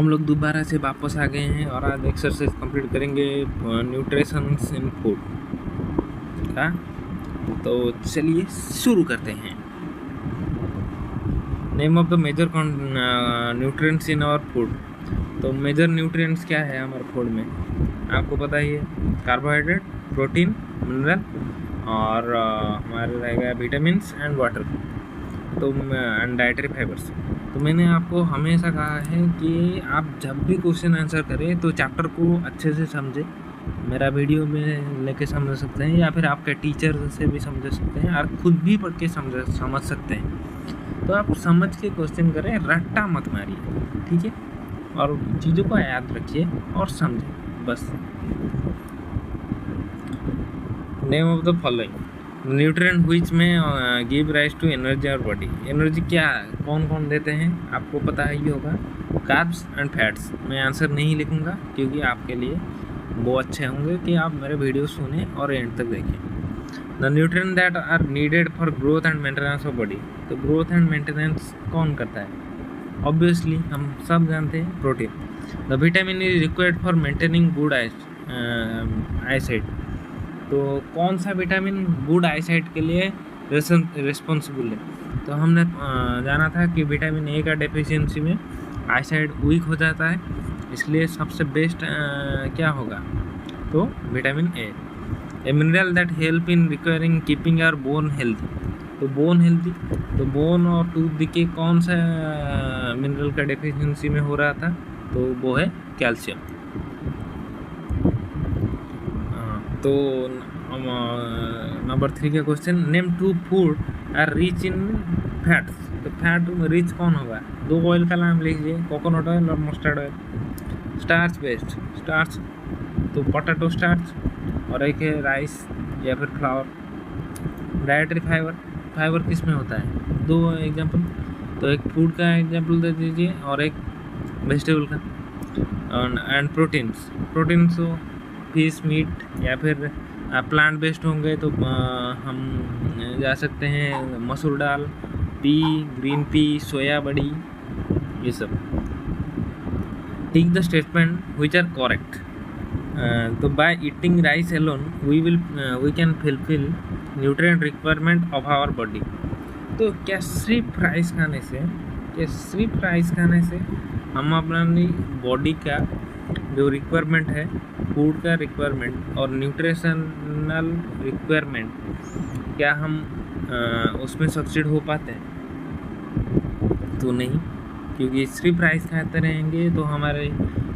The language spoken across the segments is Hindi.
हम लोग दोबारा से वापस आ गए हैं और आज एक्सरसाइज कंप्लीट करेंगे न्यूट्रिशंस इन फूड का। तो चलिए शुरू करते हैं। Name of the major nutrients in our food. तो मेजर न्यूट्रिएंट्स क्या है हमारे फूड में, आपको पता ही है। कार्बोहाइड्रेट, प्रोटीन, मिनरल और हमारे रहेगा विटामिन्स एंड वाटर, तो एंड डाइटरी फाइबर्स। तो मैंने आपको हमेशा कहा है कि आप जब भी क्वेश्चन आंसर करें तो चैप्टर को अच्छे से समझें। मेरा वीडियो में लेके समझ सकते हैं या फिर आपके टीचर से भी समझ सकते हैं और खुद भी पढ़ के समझ सकते हैं। तो आप समझ के क्वेश्चन करें, रट्टा मत मारिए, ठीक है। और चीज़ों को याद रखिए और समझें बस। Name of the following nutrient which में गिव राइज टू एनर्जी और बॉडी। एनर्जी क्या कौन कौन देते हैं आपको पता ही होगा, कार्ब्स एंड फैट्स। मैं आंसर नहीं लिखूंगा क्योंकि आपके लिए वो अच्छे होंगे कि आप मेरे वीडियो सुने और एंड तक देखें। The nutrient that are needed for growth and maintenance of body. तो ग्रोथ एंड मेंटेनेंस कौन करता है? ऑब्वियसली हम सब जानते हैं, protein. The vitamin is required for maintaining good eyesight. तो कौन सा विटामिन गुड आईसाइट के लिए रिस्पॉन्सिबल है? तो हमने जाना था कि विटामिन ए का डेफिशिएंसी में आईसाइट वीक हो जाता है, इसलिए सबसे बेस्ट क्या होगा? तो vitamin A. A mineral that help in requiring keeping our bone healthy. तो बोन हेल्थी, तो बोन और टूथ दिखे कौन सा मिनरल का डेफिशिएंसी में हो रहा था? तो वो है कैल्शियम। तो नंबर 3 का question, name 2 food are rich in fats. तो फैट रिच कौन होगा? 2 ऑयल का नाम लीजिए, कोकोनट ऑयल और mustard oil. Starch based, starch तो पोटैटो स्टार्च, और एक है राइस या फिर फ्लावर। डाइटरी फाइबर, फाइबर किस में होता है? 2 एग्जाम्पल, तो एक फूड का एग्जाम्पल दे दीजिए और एक वेजिटेबल का। एंड प्रोटीन्स, प्रोटीन्स तो फिश, मीट या फिर प्लांट बेस्ड होंगे तो हम जा सकते हैं मसूर दाल, पी, ग्रीन पी, सोया बड़ी, ये सब। Tick the statement which are correct. तो by eating rice alone we can fulfil nutrient requirement of our body. तो क्या सिर्फ राइस खाने से हम अपनी बॉडी का जो रिक्वायरमेंट है, फूड का रिक्वायरमेंट और न्यूट्रिशनल रिक्वायरमेंट, क्या हम उसमें सक्सीड हो पाते हैं? तो नहीं, क्योंकि सिर्फ राइस खाते रहेंगे तो हमारे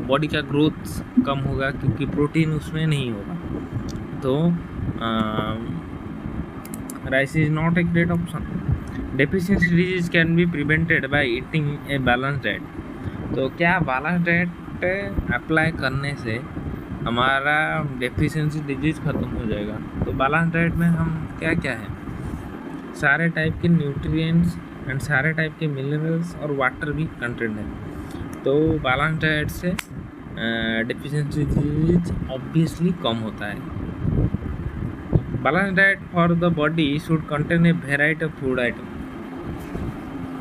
बॉडी का ग्रोथ कम होगा क्योंकि प्रोटीन उसमें नहीं होगा। तो rice is not a great option. Deficiency disease can be prevented by eating A balance diet. तो क्या बैलेंस डाइट अप्लाई करने से हमारा डेफिशिएंसी डिजीज खत्म हो जाएगा? तो बैलेंस डाइट में हम क्या क्या है, सारे टाइप के न्यूट्रिएंट्स एंड सारे टाइप के मिनरल्स और वाटर भी कंटेंट है। तो बैलेंस डाइट से डेफिशिएंसी डिजीज ऑब्वियसली कम होता है। Balance diet for the body should contain a variety of food item.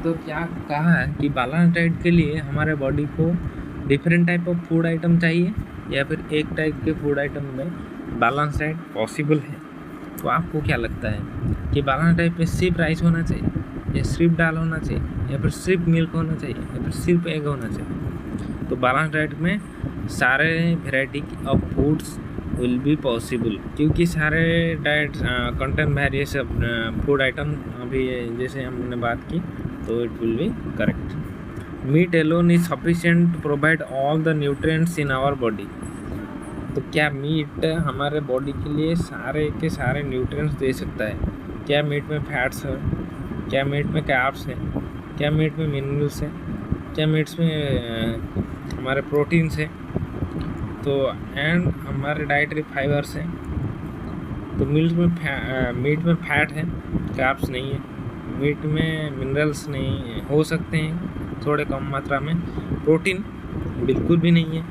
तो क्या कहा है कि बैलेंस डाइट के लिए हमारे बॉडी को different type of food item चाहिए या फिर एक टाइप के फूड आइटम में बैलेंस डाइट पॉसिबल है? तो आपको क्या लगता है कि बैलेंस डाइट में सिर्फ राइस होना चाहिए या सिर्फ दाल होना चाहिए या फिर सिर्फ मिल्क होना चाहिए या फिर सिर्फ एग होना चाहिए? तो बैलेंस डाइट में सारे variety of foods will be possible, क्योंकि सारे diet contain various food item अभी जैसे हमने बात की, तो it will be correct. Meat alone is sufficient to provide all the nutrients in our body. तो क्या मीट हमारे बॉडी के लिए सारे के सारे न्यूट्रिएंट्स दे सकता है? क्या मीट में फैट्स है? क्या मीट में कार्ब्स है? क्या मीट में मिनरल्स है? क्या मीट्स में हमारे प्रोटीन्स है? तो एंड हमारे डाइटरी फाइबर्स हैं। तो मीट में फैट है, कार्ब्स नहीं है। मीट में मिनरल्स नहीं हो सकते हैं थोड़े कम मात्रा में। प्रोटीन बिल्कुल भी नहीं है।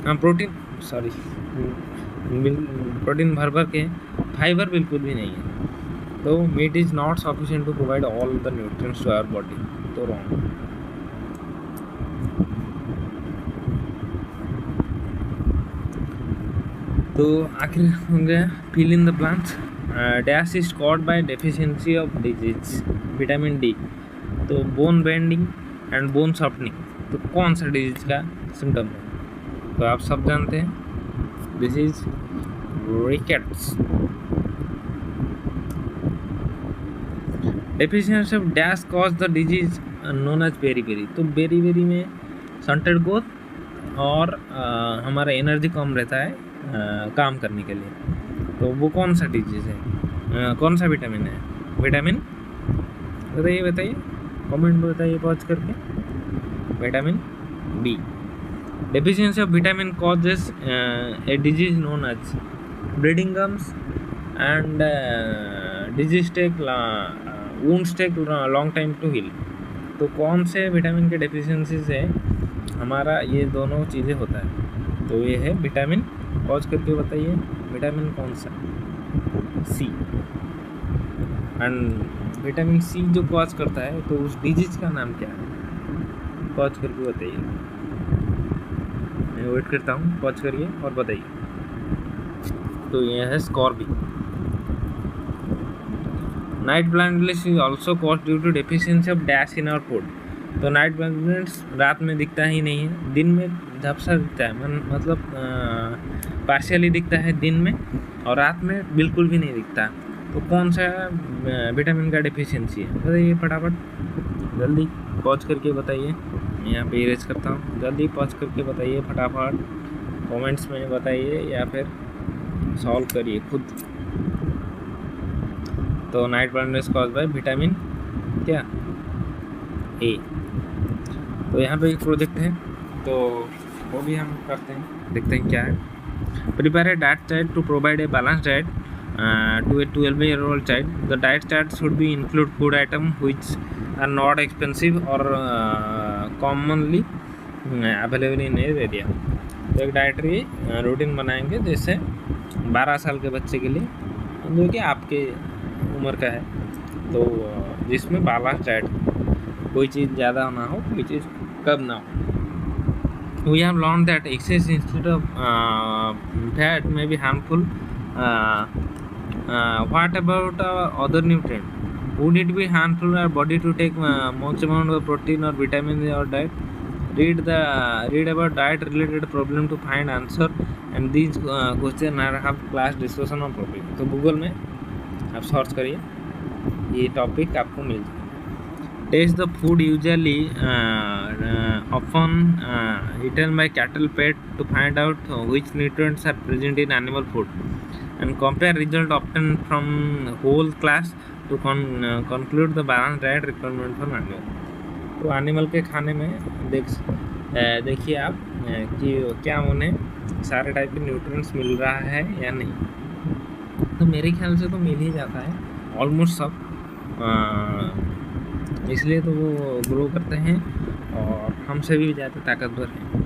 हाँ प्रोटीन भर के, फाइबर बिल्कुल भी नहीं है। तो meat is not sufficient to provide all the nutrients to our body. तो रॉन्ग। तो आखिर हो गया fill in the blanks. Dash is caused by deficiency of disease vitamin D. तो bone bending and bone softening, तो कौन सा डिजीज का सिम्टम है? तो आप सब जानते हैं, this is rickets. Deficiency of dash cause the disease known as beri. तो बेरी में स्टंटेड ग्रोथ और हमारा एनर्जी कम रहता है काम करने के लिए। तो वो कौन सा डिजीज है, कौन सा विटामिन है? विटामिन बताइए कमेंट में बताइए पॉज करके। Vitamin B. Deficiency of vitamin causes a disease known as bleeding gums and disease take wounds take long time to heal. तो कौन से विटामिन के डेफिशिएंसी से हमारा ये दोनों चीज़ें होता है? तो ये है विटामिन, पॉज करके बताइए विटामिन कौन सा? सी। एंड विटामिन सी जो कॉज करता है, तो उस डिजीज का नाम क्या है? पॉज करके बताइए, मैं वेट करता हूँ, पॉज करिए और बताइए। तो ये है scurvy. Night blindness is also cause due to deficiency of dash in our food. तो नाइट ब्लाइंडनेस रात में दिखता ही नहीं है, दिन में झपसा दिखता है, मतलब पार्शियली दिखता है दिन में, और रात में बिल्कुल भी नहीं दिखता। तो कौन सा विटामिन का डेफिशिएंसी है? बताइए फटाफट, जल्दी पॉज करके बताइए। मैं यहाँ पे इरेज करता हूँ, जल्दी पॉज करके बताइए फटाफट, कमेंट्स में बताइए या फिर सॉल्व करिए खुद। तो night blindness cause by vitamin क्या? ए। तो यहाँ पे एक प्रोजेक्ट है, तो वो भी हम करते हैं, देखते हैं क्या है। Prepare a diet chart to provide a balance diet to a 12-year-old child. The diet chart should be include food item which are not expensive or commonly available in an area. तो एक डाइटरी रूटीन बनाएंगे जैसे 12 साल के बच्चे के लिए, जो कि आपके उम्र का है, तो जिसमें बैलेंस डाइट, कोई चीज़ ज़्यादा ना हो, कोई चीज़ कम ना हो। We have learned that excess instead of fat may be harmful. What about other nutrient? Would it be harmful to our body to take much amount of protein or vitamin in our diet? Read about diet related problem to find answer, and these question are have class discussion on topic. तो गूगल में आप सर्च करिए, ये टॉपिक आपको मिल जाएगा। Taste the food usually often eaten by cattle pet to find out which nutrients are present in animal food, and compare result obtained from whole class to conclude the balanced diet requirement for animal. तो एनिमल के खाने में देखिए आप कि क्या उन्हें सारे टाइप के न्यूट्रिएंट्स मिल रहा है या नहीं। तो मेरे ख्याल से तो मिल ही जाता है ऑलमोस्ट सब, इसलिए तो वो ग्रो करते हैं और हमसे भी ज़्यादा ताकतवर हैं,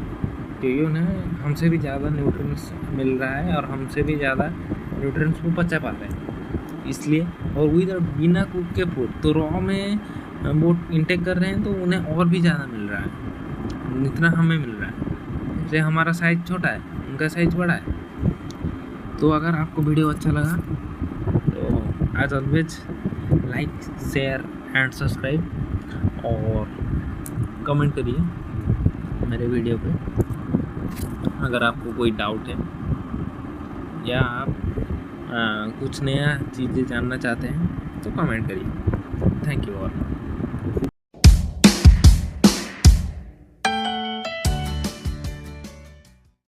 क्योंकि उन्हें हमसे भी ज़्यादा न्यूट्रिएंट्स मिल रहा है और हमसे भी ज़्यादा न्यूट्रिएंट्स को पचा पाते हैं, इसलिए। और बिना कुक के फूड, तो रॉ में वो इंटेक कर रहे हैं, तो उन्हें और भी ज़्यादा मिल रहा है जितना हमें मिल रहा है। इसलिए हमारा साइज़ छोटा है, उनका साइज़ बड़ा है। तो अगर आपको वीडियो अच्छा लगा तो as always like, share and subscribe, और कमेंट करिए मेरे वीडियो पे। अगर आपको कोई डाउट है या आप कुछ नया चीज़ें जानना चाहते हैं तो कमेंट करिए। Thank you all.